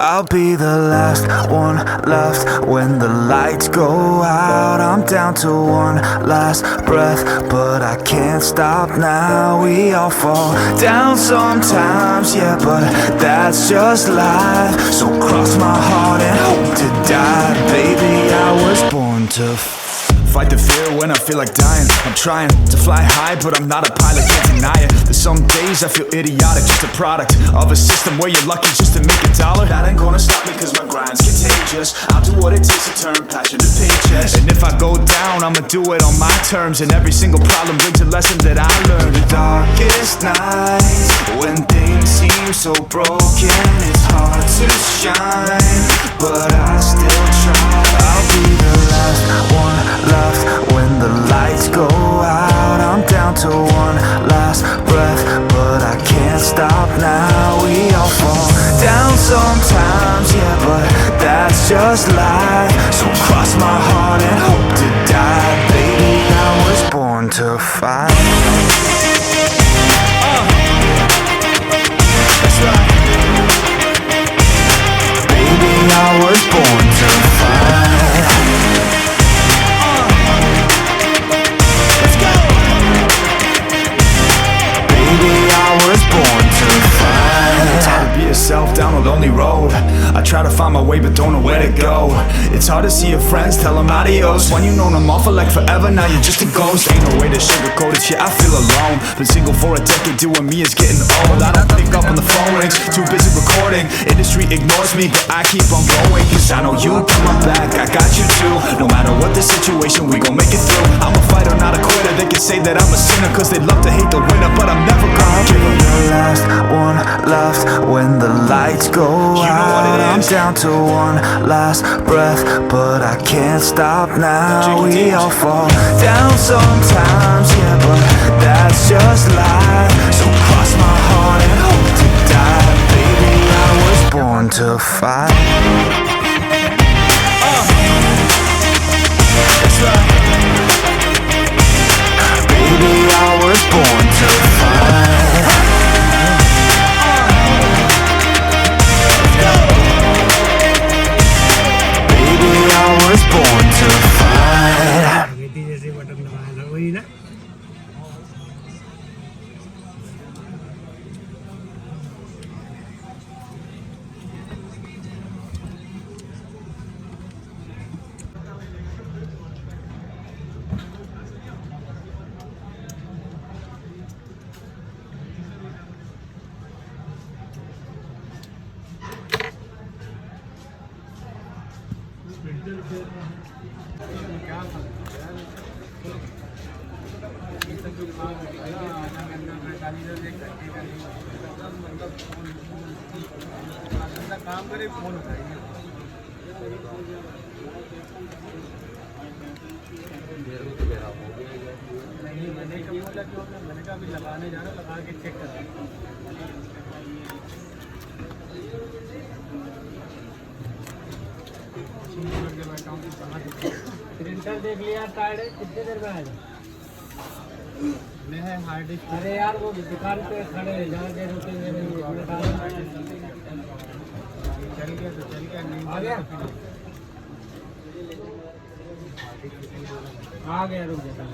I'll be the last one left when the lights go out. I'm down to one last breath, but I can't stop now. We all fall down sometimes, yeah, but that's just life. So cross my heart and hope to die. Baby, I was born to fight the fear when I feel like dying. I'm trying to fly high, but I'm not a pilot, can't deny it. There's some days I feel idiotic, just a product of a system where you're lucky just to make a dollar. That ain't gonna stop me cause my grind's contagious. I'll do what it takes to turn passion to paychecks. And if I go down, I'ma do it on my terms. And every single problem brings a lesson that I learned. The darkest nights, when things seem so broken, it's hard to shine, but I still try. I'll be the last one left when the lights go out. I'm down to one last breath, but I can't stop now. We all fall down sometimes, yeah, but that's just life. So cross my heart and hope to die. Baby, I was born to fight. That's right. Baby, I was born to fight. Down a lonely road, I try to find my way but don't know where to go. It's hard to see your friends, tell them adios. When you known them all for like forever, now you're just a ghost. Ain't no way to sugarcoat it, yeah, I feel alone. Been single for a decade, doing me is getting old. I don't pick up on the phone rings, too busy recording. Industry ignores me, but I keep on going, cause I know you got my back, I got you too. No matter what the situation, we gon' make it through. I'm a fighter, not a quitter. They can say that I'm a sinner, cause they love to hate the winner, but I'm never gonna give up. The last one left when the lights go out. I'm down to one last breath, but I can't stop now. We all fall down sometimes, yeah, but that's just life. So cross my heart and hope to die. Baby, I was born to fight. That's right. Baby, I was born to fight. Was born to fight. काम करे phone उठाइए नहीं मैंने कब बोला क्यों मैंने कहा अभी लगाने जा रहा लगा के चेक कर प्रिंटर देख लिया टायर्ड है कितने देर में आएगा मैं है हार्ड डिस्क अरे यार वो दुकान पे खड़े हैं ज़्यादा देर रुकेंगे नहीं चल गया तो चल गया नहीं आ गया रुक जाता